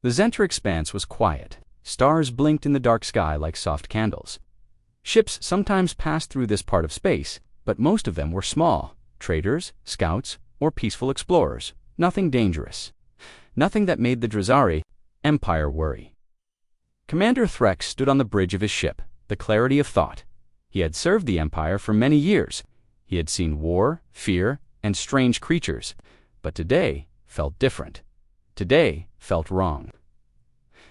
The center expanse was quiet. Stars blinked in the dark sky like soft candles. Ships sometimes passed through this part of space, but most of them were small, traders, scouts, or peaceful explorers. Nothing dangerous. Nothing that made the Drazari Empire worry. Commander Threx stood on the bridge of his ship, the clarity of thought. He had served the Empire for many years. He had seen war, fear, and strange creatures, but today felt different. Today felt wrong.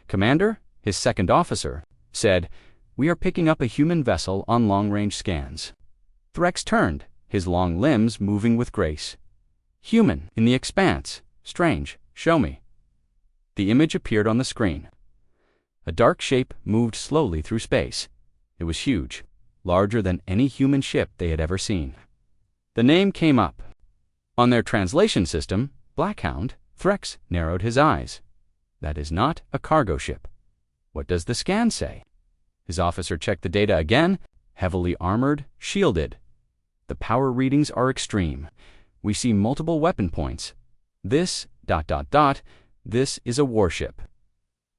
Commander, his second officer, said, "We are picking up a human vessel on long-range scans." Threx turned, his long limbs moving with grace. "Human, in the expanse. Strange. Show me." The image appeared on the screen. A dark shape moved slowly through space. It was huge, larger than any human ship they had ever seen. The name came up. On their translation system, Blackhound, Threx narrowed his eyes. That is not a cargo ship. What does the scan say? His officer checked the data again, heavily armored, shielded. The power readings are extreme. We see multiple weapon points. This, ... this is a warship.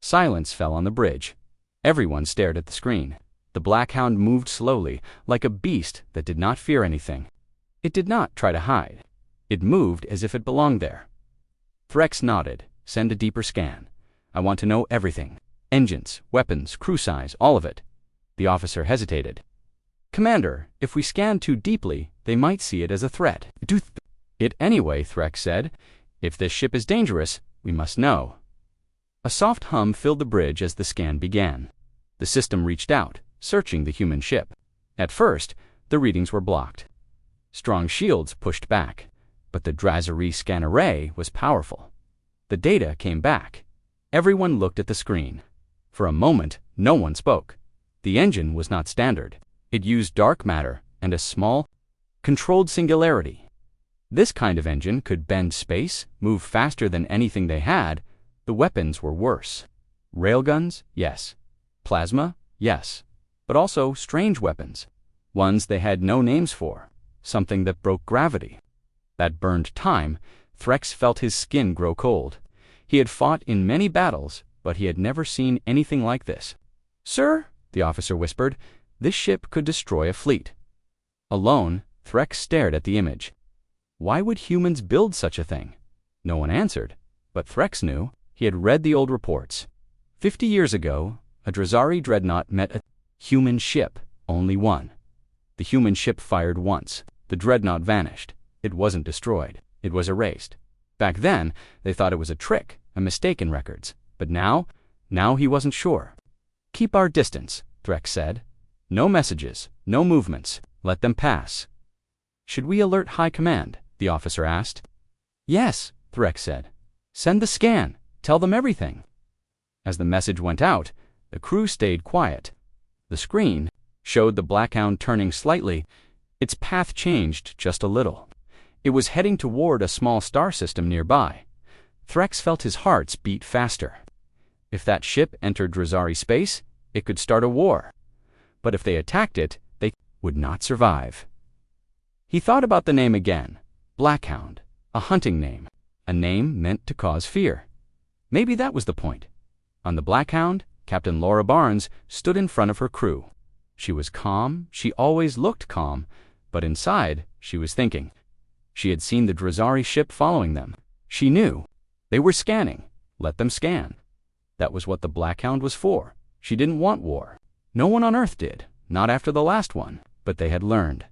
Silence fell on the bridge. Everyone stared at the screen. The Blackhound moved slowly, like a beast that did not fear anything. It did not try to hide. It moved as if it belonged there. Threx nodded. "Send a deeper scan. I want to know everything. Engines, weapons, crew size, all of it." The officer hesitated. "Commander, if we scan too deeply, they might see it as a threat." "Do it anyway," Threx said. "If this ship is dangerous, we must know." A soft hum filled the bridge as the scan began. The system reached out, searching the human ship. At first, the readings were blocked. Strong shields pushed back, but the Drazari scan array was powerful. The data came back. Everyone looked at the screen. For a moment, no one spoke. The engine was not standard. It used dark matter and a small, controlled singularity. This kind of engine could bend space, move faster than anything they had. The weapons were worse. Railguns, yes. Plasma, yes. But also strange weapons. Ones they had no names for. Something that broke gravity. That burned time. Threx felt his skin grow cold. He had fought in many battles, but he had never seen anything like this. "Sir," the officer whispered, "this ship could destroy a fleet." Alone, Threx stared at the image. Why would humans build such a thing? No one answered, but Threx knew. He had read the old reports. 50 years ago, a Drazari dreadnought met a human ship, only one. The human ship fired once. The dreadnought vanished. It wasn't destroyed. It was erased. Back then, they thought it was a trick, a mistake in records. But now he wasn't sure. "Keep our distance," Threx said. "No messages, no movements. Let them pass." "Should we alert High Command?" the officer asked. "Yes," Threx said. "Send the scan. Tell them everything." As the message went out, the crew stayed quiet. The screen showed the Blackhound turning slightly. Its path changed just a little. It was heading toward a small star system nearby. Threx felt his heart beat faster. If that ship entered Drazari space, it could start a war. But if they attacked it, they would not survive. He thought about the name again. Blackhound, a hunting name, a name meant to cause fear. Maybe that was the point. On the Blackhound, Captain Laura Barnes stood in front of her crew. She was calm. She always looked calm, but inside, she was thinking. She had seen the Drazari ship following them. She knew. They were scanning. Let them scan. That was what the Blackhound was for. She didn't want war. No one on Earth did, not after the last one, but they had learned.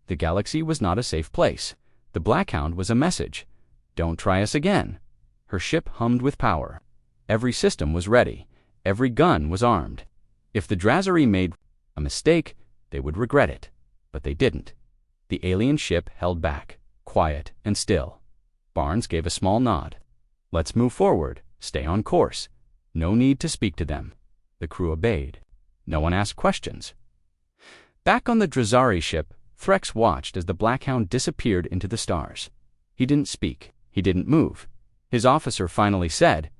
The galaxy was not a safe place. The Blackhound was a message. Don't try us again. Her ship hummed with power. Every system was ready. Every gun was armed. If the Drazari made a mistake, they would regret it. But they didn't. The alien ship held back, quiet and still. Barnes gave a small nod. "Let's move forward. Stay on course. No need to speak to them." The crew obeyed. No one asked questions. Back on the Drazari ship, Threx watched as the Blackhound disappeared into the stars. He didn't speak. He didn't move. His officer finally said,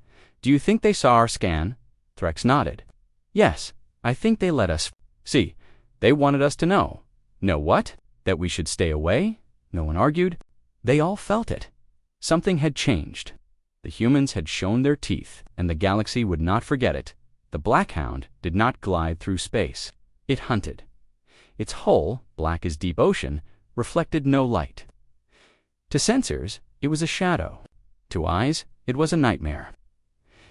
"Do you think they saw our scan?" Threx nodded. "Yes, I think they let us see. They wanted us to know." "Know what? That we should stay away?" No one argued. They all felt it. Something had changed. The humans had shown their teeth, and the galaxy would not forget it. The Black Hound did not glide through space. It hunted. Its hull, black as deep ocean, reflected no light. To sensors, it was a shadow. To eyes, it was a nightmare.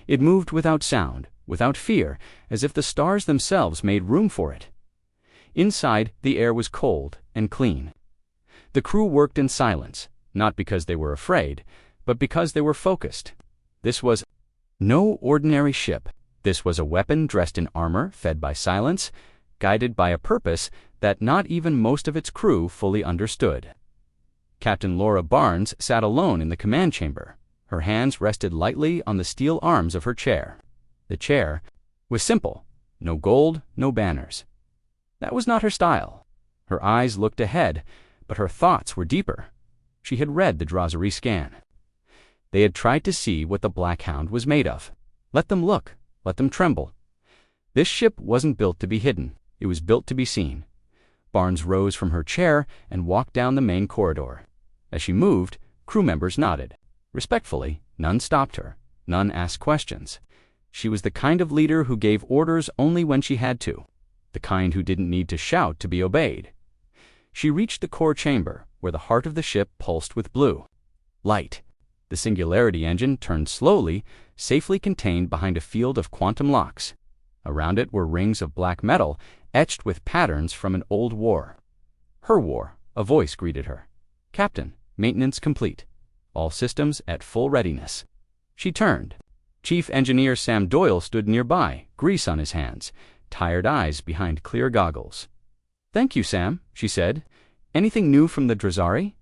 It moved without sound, without fear, as if the stars themselves made room for it. Inside, the air was cold and clean. The crew worked in silence, not because they were afraid, but because they were focused. This was no ordinary ship. This was a weapon dressed in armor, fed by silence, guided by a purpose that not even most of its crew fully understood. Captain Laura Barnes sat alone in the command chamber. Her hands rested lightly on the steel arms of her chair. The chair was simple. No gold, no banners. That was not her style. Her eyes looked ahead, but her thoughts were deeper. She had read the Drozari scan. They had tried to see what the Black Hound was made of. Let them look. Let them tremble. This ship wasn't built to be hidden. It was built to be seen. Barnes rose from her chair and walked down the main corridor. As she moved, crew members nodded. Respectfully, none stopped her. None asked questions. She was the kind of leader who gave orders only when she had to. The kind who didn't need to shout to be obeyed. She reached the core chamber, where the heart of the ship pulsed with blue. Light. The Singularity engine turned slowly, safely contained behind a field of quantum locks. Around it were rings of black metal, etched with patterns from an old war. Her war, a voice greeted her. Captain, maintenance complete. All systems at full readiness. She turned. Chief Engineer Sam Doyle stood nearby, grease on his hands, tired eyes behind clear goggles. Thank you, Sam, she said. Anything new from the Drozari?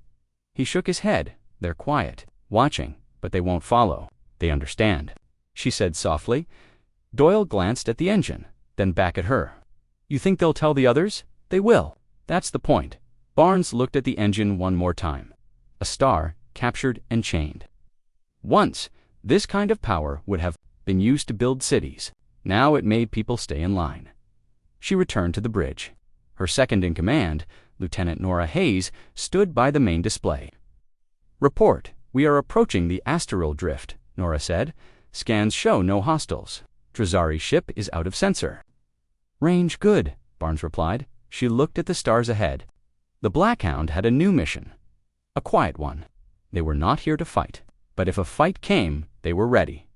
He shook his head. They're quiet, watching, but they won't follow. They understand, she said softly. Doyle glanced at the engine, then back at her. You think they'll tell the others? They will. That's the point. Barnes looked at the engine one more time. A star, captured and chained. Once, this kind of power would have been used to build cities. Now it made people stay in line. She returned to the bridge. Her second-in-command, Lieutenant Nora Hayes, stood by the main display. Report. We are approaching the asteroidal drift, Nora said. Scans show no hostiles. Drozari ship is out of sensor. Range good, Barnes replied. She looked at the stars ahead. The Black Hound had a new mission. A quiet one. They were not here to fight, but if a fight came, they were ready.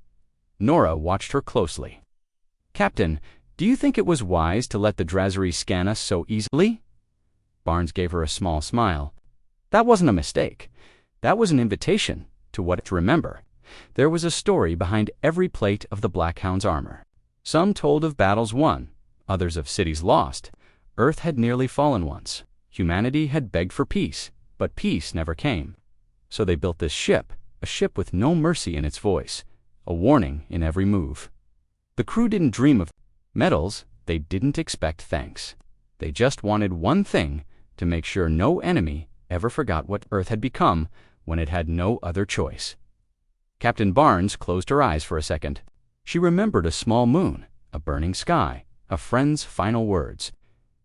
Nora watched her closely. Captain, do you think it was wise to let the Drozari scan us so easily? Barnes gave her a small smile. That wasn't a mistake. That was an invitation to what to remember. There was a story behind every plate of the Black Hound's armor. Some told of battles won, others of cities lost. Earth had nearly fallen once. Humanity had begged for peace, but peace never came. So they built this ship, a ship with no mercy in its voice, a warning in every move. The crew didn't dream of medals, they didn't expect thanks. They just wanted one thing, to make sure no enemy ever forgot what Earth had become when it had no other choice. Captain Barnes closed her eyes for a second. She remembered a small moon, a burning sky, a friend's final words.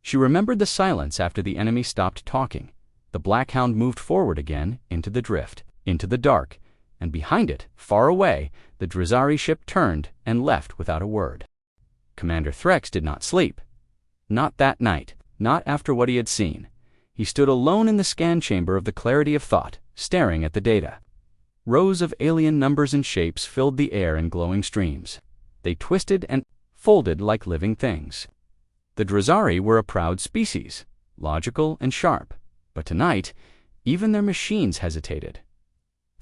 She remembered the silence after the enemy stopped talking. The Black Hound moved forward again into the drift, into the dark, and behind it, far away, the Drozari ship turned and left without a word. Commander Threx did not sleep. Not that night, not after what he had seen. He stood alone in the scan chamber of the clarity of thought, staring at the data. Rows of alien numbers and shapes filled the air in glowing streams. They twisted and folded like living things. The Drozari were a proud species, logical and sharp, but tonight, even their machines hesitated.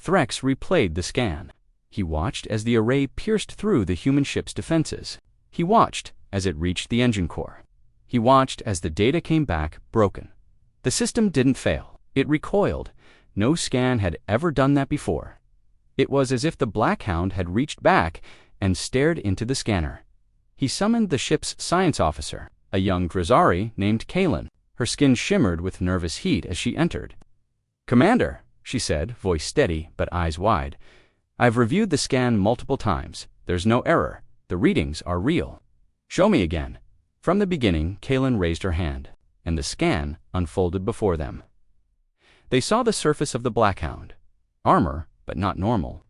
Threx replayed the scan. He watched as the array pierced through the human ship's defenses. He watched as it reached the engine core. He watched as the data came back broken. The system didn't fail. It recoiled. No scan had ever done that before. It was as if the Black Hound had reached back and stared into the scanner. He summoned the ship's science officer, a young Drozari named Kaylin. Her skin shimmered with nervous heat as she entered. Commander, she said, voice steady but eyes wide. I've reviewed the scan multiple times. There's no error. The readings are real. Show me again. From the beginning, Kaylin raised her hand, and the scan unfolded before them. They saw the surface of the Black Hound. Armor, but not normal.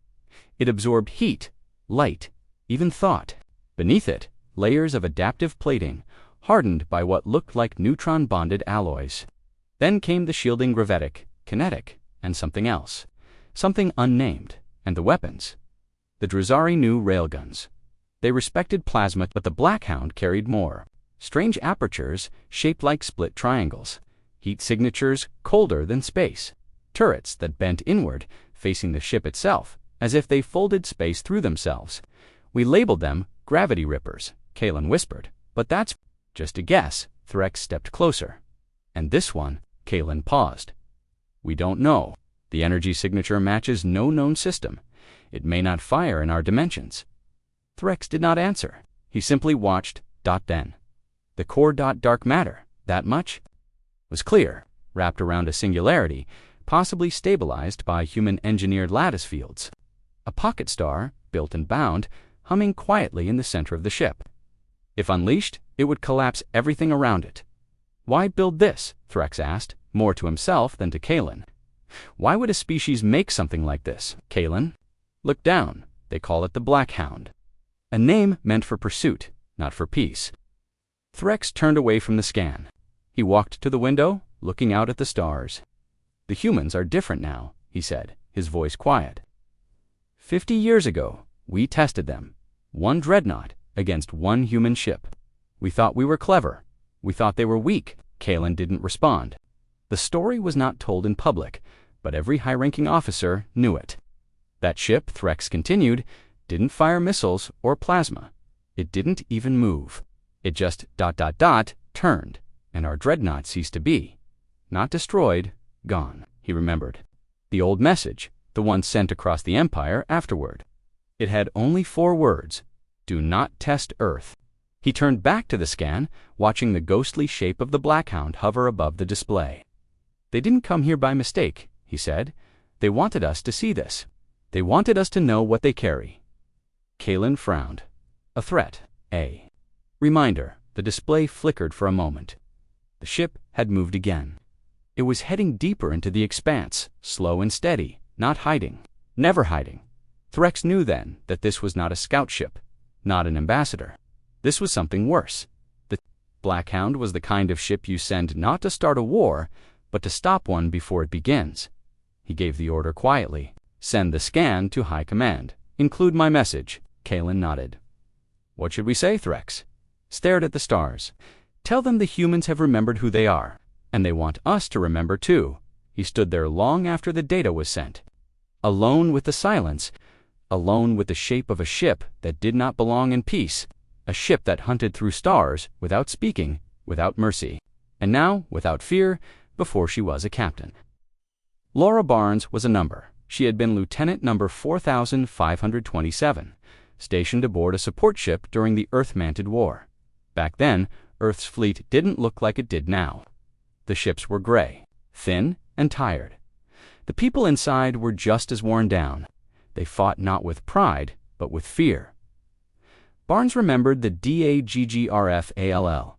It absorbed heat, light, even thought. Beneath it, layers of adaptive plating, hardened by what looked like neutron-bonded alloys. Then came the shielding gravitic, kinetic, and something else. Something unnamed. And the weapons. The Drazari knew railguns. They respected plasma, but the Blackhound carried more. Strange apertures shaped like split triangles. Heat signatures colder than space. Turrets that bent inward, facing the ship itself, as if they folded space through themselves. We labeled them gravity rippers, Kalen whispered. But that's just a guess. Threx stepped closer. And this one, Kalen paused. We don't know. The energy signature matches no known system. It may not fire in our dimensions. Threx did not answer. He simply watched. Then. The core. Dark matter. That much? Was clear, wrapped around a singularity, possibly stabilized by human-engineered lattice fields. A pocket star, built and bound, humming quietly in the center of the ship. If unleashed, it would collapse everything around it. Why build this? Threx asked, more to himself than to Kalen. Why would a species make something like this? Kalen? Look down. They call it the Blackhound. A name meant for pursuit, not for peace. Threx turned away from the scan. He walked to the window, looking out at the stars. The humans are different now, he said, his voice quiet. 50 years ago, we tested them. One dreadnought against one human ship. We thought we were clever. We thought they were weak. Kalen didn't respond. The story was not told in public, but every high-ranking officer knew it. That ship, Threx continued, didn't fire missiles or plasma. It didn't even move. It just ... turned, and our dreadnought ceased to be. Not destroyed, gone, he remembered. The old message, the one sent across the Empire afterward. It had only 4 words: do not test Earth. He turned back to the scan, watching the ghostly shape of the Blackhound hover above the display. They didn't come here by mistake, he said. They wanted us to see this. They wanted us to know what they carry. Kalen frowned. A threat, a reminder. The display flickered for a moment. The ship had moved again. It was heading deeper into the expanse, slow and steady, not hiding, never hiding. Threx knew then that this was not a scout ship, not an ambassador. This was something worse. The Blackhound was the kind of ship you send not to start a war, but to stop one before it begins. He gave the order quietly. Send the scan to High Command. Include my message. Kalen nodded. What should we say, Threx? Stared at the stars. Tell them the humans have remembered who they are, and they want us to remember too. He stood there long after the data was sent. Alone with the silence, alone with the shape of a ship that did not belong in peace, a ship that hunted through stars without speaking, without mercy, and now without fear before she was a captain. Laura Barnes was a number. She had been Lieutenant number 4527, stationed aboard a support ship during the Earth-Manted War. Back then, Earth's fleet didn't look like it did now. The ships were gray, thin, and tired. The people inside were just as worn down. They fought not with pride, but with fear. Barnes remembered the DAGGRF-ALL.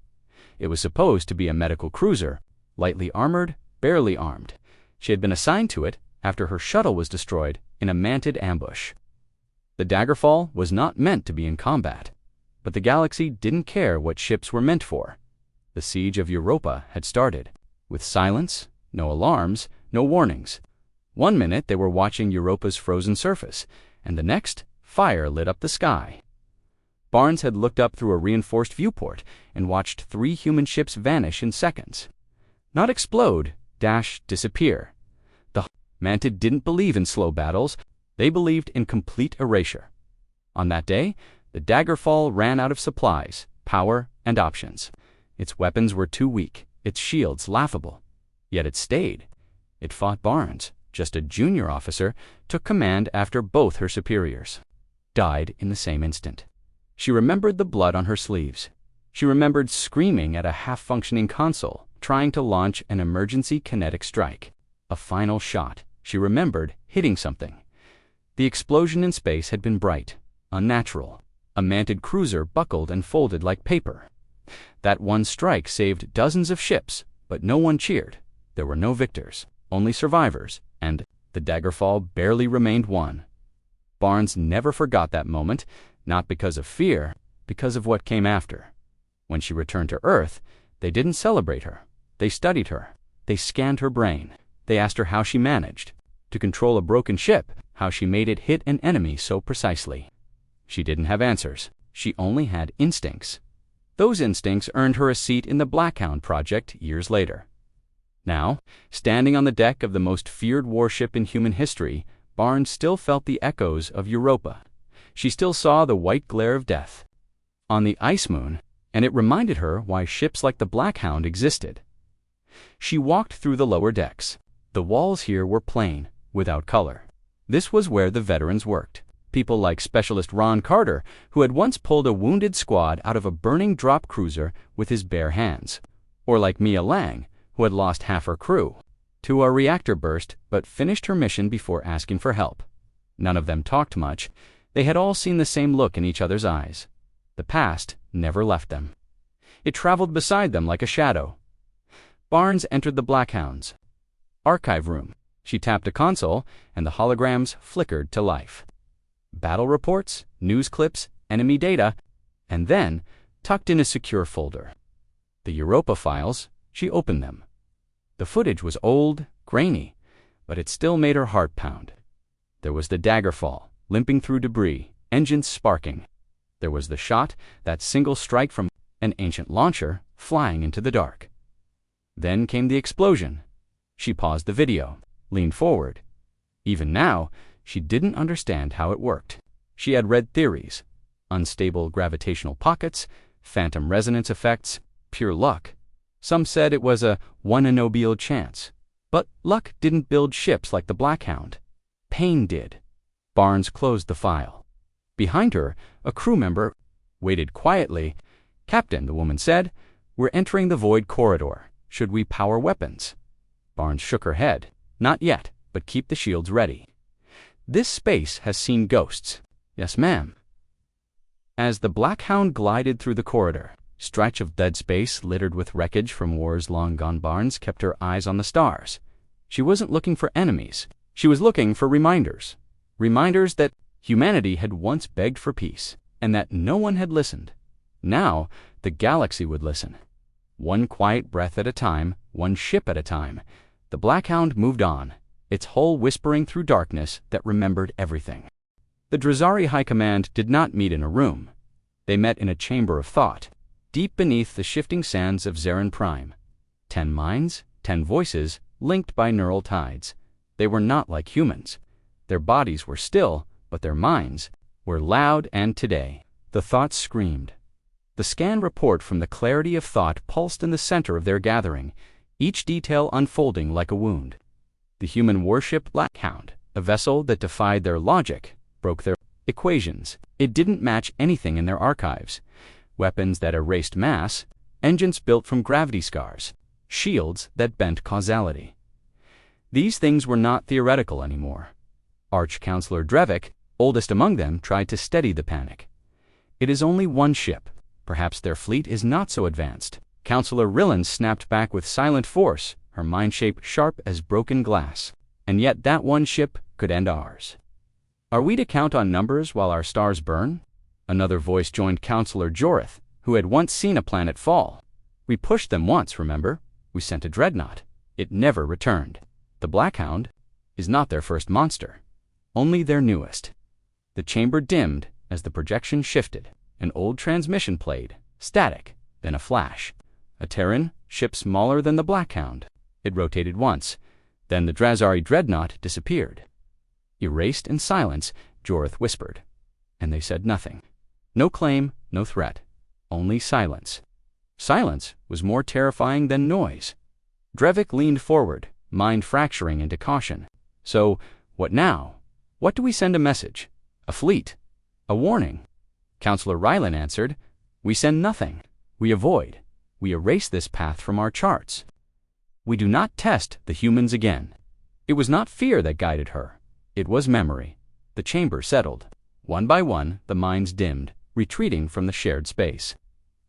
It was supposed to be a medical cruiser, lightly armored, barely armed. She had been assigned to it after her shuttle was destroyed in a manted ambush. The Daggerfall was not meant to be in combat, but the galaxy didn't care what ships were meant for. The siege of Europa had started, with silence, no alarms, no warnings. One minute they were watching Europa's frozen surface, and the next, fire lit up the sky. Barnes had looked up through a reinforced viewport and watched 3 human ships vanish in seconds. Not explode, disappear. The Manted didn't believe in slow battles. They believed in complete erasure. On that day, the Daggerfall ran out of supplies, power, and options. Its weapons were too weak, its shields laughable. Yet it stayed. It fought Barnes, just a junior officer, took command after both her superiors died in the same instant. She remembered the blood on her sleeves. She remembered screaming at a half-functioning console, trying to launch an emergency kinetic strike. A final shot. She remembered hitting something. The explosion in space had been bright, unnatural. A manted cruiser buckled and folded like paper. That one strike saved dozens of ships, but no one cheered. There were no victors, only survivors, and the Daggerfall barely remained one. Barnes never forgot that moment, not because of fear, because of what came after. When she returned to Earth, they didn't celebrate her. They studied her. They scanned her brain. They asked her how she managed to control a broken ship, how she made it hit an enemy so precisely. She didn't have answers. She only had instincts. Those instincts earned her a seat in the Blackhound project years later. Now, standing on the deck of the most feared warship in human history, Barnes still felt the echoes of Europa. She still saw the white glare of death on the ice moon, and it reminded her why ships like the Blackhound existed. She walked through the lower decks. The walls here were plain, without color. This was where the veterans worked. People like Specialist Ron Carter, who had once pulled a wounded squad out of a burning drop cruiser with his bare hands. Or like Mia Lang, who had lost half her crew to a reactor burst but finished her mission before asking for help. None of them talked much. They had all seen the same look in each other's eyes. The past never left them. It traveled beside them like a shadow. Barnes entered the Blackhound's archive room. She tapped a console, and the holograms flickered to life. Battle reports, news clips, enemy data, and then, tucked in a secure folder, the Europa files. She opened them. The footage was old, grainy, but it still made her heart pound. There was the daggerfall, limping through debris, engines sparking. There was the shot, that single strike from an ancient launcher, flying into the dark. Then came the explosion. She paused the video, leaned forward. Even now, she didn't understand how it worked. She had read theories: unstable gravitational pockets, phantom resonance effects, pure luck. Some said it was a 1 in a billion chance. But luck didn't build ships like the Blackhound. Pain did. Barnes closed the file. Behind her, a crew member waited quietly. "Captain," the woman said, "we're entering the void corridor. Should we power weapons?" Barnes shook her head. "Not yet, but keep the shields ready. This space has seen ghosts." "Yes, ma'am." As the Blackhound glided through the corridor, stretch of dead space littered with wreckage from wars long gone, Barnes kept her eyes on the stars. She wasn't looking for enemies. She was looking for reminders. Reminders that humanity had once begged for peace, and that no one had listened. Now, the galaxy would listen. One quiet breath at a time, one ship at a time, the Blackhound moved on, its hull whispering through darkness that remembered everything. The Drazari High Command did not meet in a room. They met in a chamber of thought, deep beneath the shifting sands of Zarin Prime. 10 minds, 10 voices, linked by neural tides. They were not like humans. Their bodies were still, but their minds were loud, and today, the thoughts screamed. The scan report from the clarity of thought pulsed in the center of their gathering, each detail unfolding like a wound. The human warship Blackhound, a vessel that defied their logic, broke their equations. It didn't match anything in their archives. Weapons that erased mass, engines built from gravity scars, shields that bent causality. These things were not theoretical anymore. Arch-Counselor Drevik, oldest among them, tried to steady the panic. "It is only one ship. Perhaps their fleet is not so advanced." Counselor Rillan snapped back with silent force, her mind shape sharp as broken glass. "And yet that one ship could end ours. Are we to count on numbers while our stars burn?" Another voice joined Counselor Jorith, who had once seen a planet fall. "We pushed them once, remember? We sent a dreadnought. It never returned. The Blackhound is not their first monster, only their newest." The chamber dimmed as the projection shifted. An old transmission played, static, then a flash. A Terran, ship smaller than the Blackhound. It rotated once. Then the Drazari dreadnought disappeared. Erased in silence, Jorith whispered. And they said nothing. No claim, no threat. Only silence. Silence was more terrifying than noise. Drevik leaned forward, mind fracturing into caution. "So, what now? What do we send a message? A fleet? A warning?" Counselor Rylan answered, "We send nothing. We avoid. We erase this path from our charts. We do not test the humans again." It was not fear that guided her. It was memory. The chamber settled. One by one, the minds dimmed, retreating from the shared space.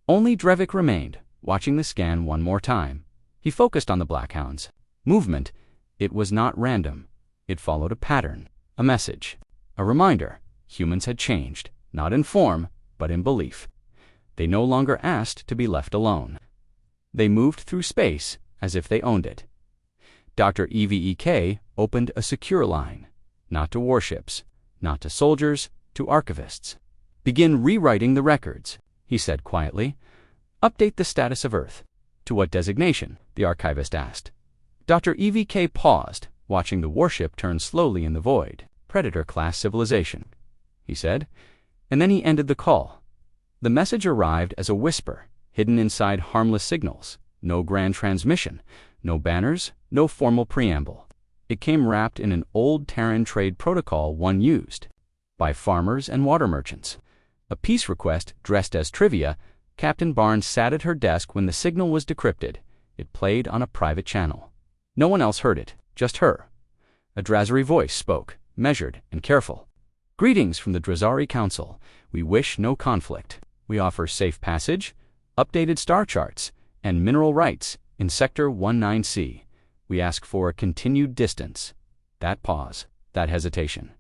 Only Drevik remained, watching the scan one more time. He focused on the Blackhound's movement. It was not random. It followed a pattern, a message. A reminder, humans had changed, not in form, but in belief. They no longer asked to be left alone. They moved through space as if they owned it. Dr. EVEK opened a secure line, not to warships, not to soldiers, to archivists. "Begin rewriting the records," he said quietly. "Update the status of Earth." "To what designation?" the archivist asked. Dr. EVK paused, watching the warship turn slowly in the void. "Predator-class civilization," he said, and then he ended the call. The message arrived as a whisper, hidden inside harmless signals. No grand transmission, no banners, no formal preamble. It came wrapped in an old Terran trade protocol one used by farmers and water merchants. A peace request dressed as trivia. Captain Barnes sat at her desk when the signal was decrypted. It played on a private channel. No one else heard it, just her. A Drazari voice spoke, measured and careful. "Greetings from the Drazari Council. We wish no conflict. We offer safe passage, updated star charts, and mineral rights in Sector 19C. We ask for a continued distance." That pause, that hesitation.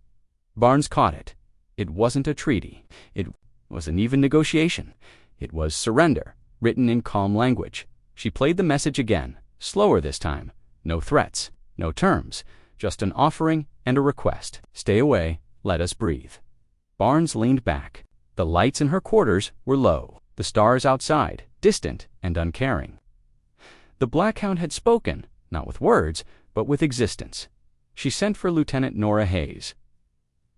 Barnes caught it. It wasn't a treaty. It wasn't even negotiation. It was surrender, written in calm language. She played the message again, slower this time. No threats, no terms, just an offering and a request. "Stay away, let us breathe." Barnes leaned back. The lights in her quarters were low, the stars outside, distant and uncaring. The Blackhound had spoken, not with words, but with existence. She sent for Lieutenant Nora Hayes.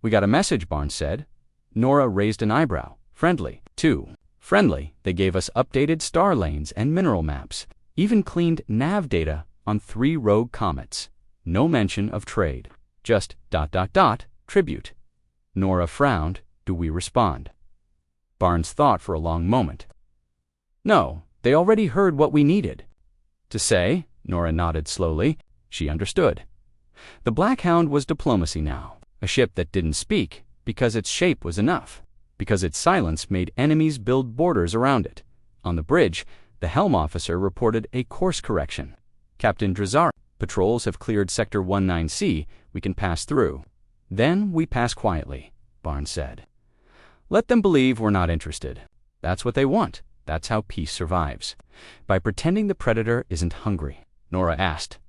"We got a message," Barnes said. Nora raised an eyebrow. "Friendly, too." Friendly, they gave us updated star lanes and mineral maps, even cleaned nav data on 3 rogue comets. No mention of trade. Just ... tribute. Nora frowned. "Do we respond?" Barnes thought for a long moment. "No, they already heard what we needed to say." Nora nodded slowly. She understood. The Blackhound was diplomacy now. A ship that didn't speak because its shape was enough, because its silence made enemies build borders around it. On the bridge, the helm officer reported a course correction. "Captain Drazari, patrols have cleared Sector 19C. We can pass through." "Then we pass quietly," Barnes said. "Let them believe we're not interested. That's what they want. That's how peace survives. By pretending the predator isn't hungry." Nora asked.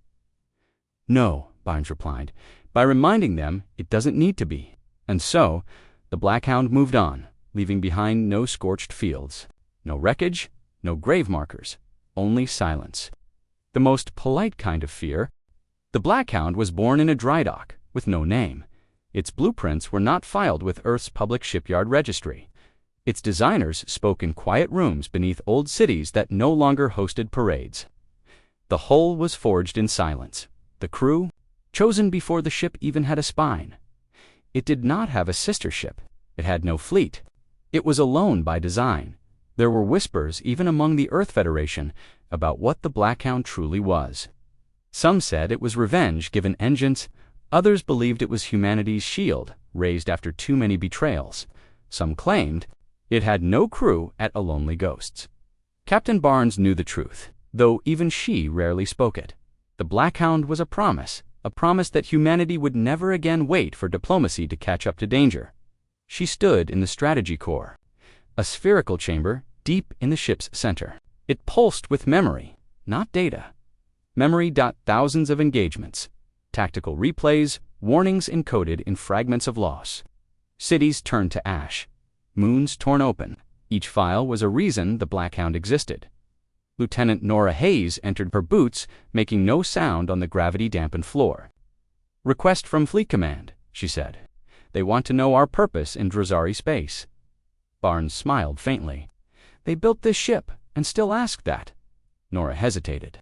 "No," Barnes replied. "By reminding them it doesn't need to be." And so, the Blackhound moved on, leaving behind no scorched fields, no wreckage, no grave markers, only silence. The most polite kind of fear. The Blackhound was born in a dry dock, with no name. Its blueprints were not filed with Earth's public shipyard registry. Its designers spoke in quiet rooms beneath old cities that no longer hosted parades. The hull was forged in silence. The crew, chosen before the ship even had a spine. It did not have a sister ship. It had no fleet. It was alone by design. There were whispers even among the Earth Federation about what the Blackhound truly was. Some said it was revenge given engines. Others believed it was humanity's shield, raised after too many betrayals. Some claimed it had no crew at A Lonely Ghosts. Captain Barnes knew the truth, though even she rarely spoke it. The Blackhound was a promise that humanity would never again wait for diplomacy to catch up to danger. She stood in the strategy core, a spherical chamber deep in the ship's center. It pulsed with memory, not data. Memory. Thousands of engagements, tactical replays, warnings encoded in fragments of loss. Cities turned to ash, moons torn open. Each file was a reason the Blackhound existed. Lieutenant Nora Hayes entered her boots, making no sound on the gravity-dampened floor. "Request from Fleet Command," she said. "They want to know our purpose in Drazari space." Barnes smiled faintly. "They built this ship and still ask that." Nora hesitated.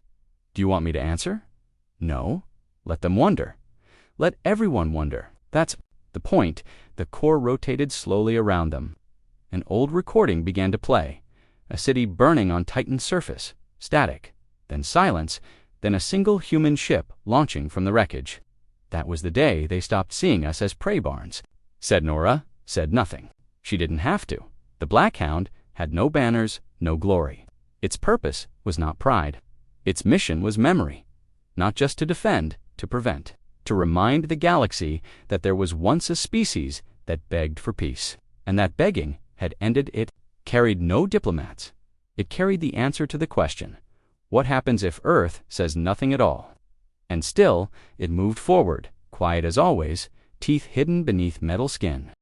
"Do you want me to answer?" "No. Let them wonder. Let everyone wonder. That's the point." The core rotated slowly around them. An old recording began to play. A city burning on Titan's surface, static, then silence, then a single human ship launching from the wreckage. "That was the day they stopped seeing us as prey." Barnes said. Nora said nothing. She didn't have to. The Blackhound had no banners, no glory. Its purpose was not pride. Its mission was memory. Not just to defend, to prevent. to remind the galaxy that there was once a species that begged for peace, and that begging had ended. It carried no diplomats. It carried the answer to the question, what happens if Earth says nothing at all? And still, it moved forward, quiet as always, teeth hidden beneath metal skin.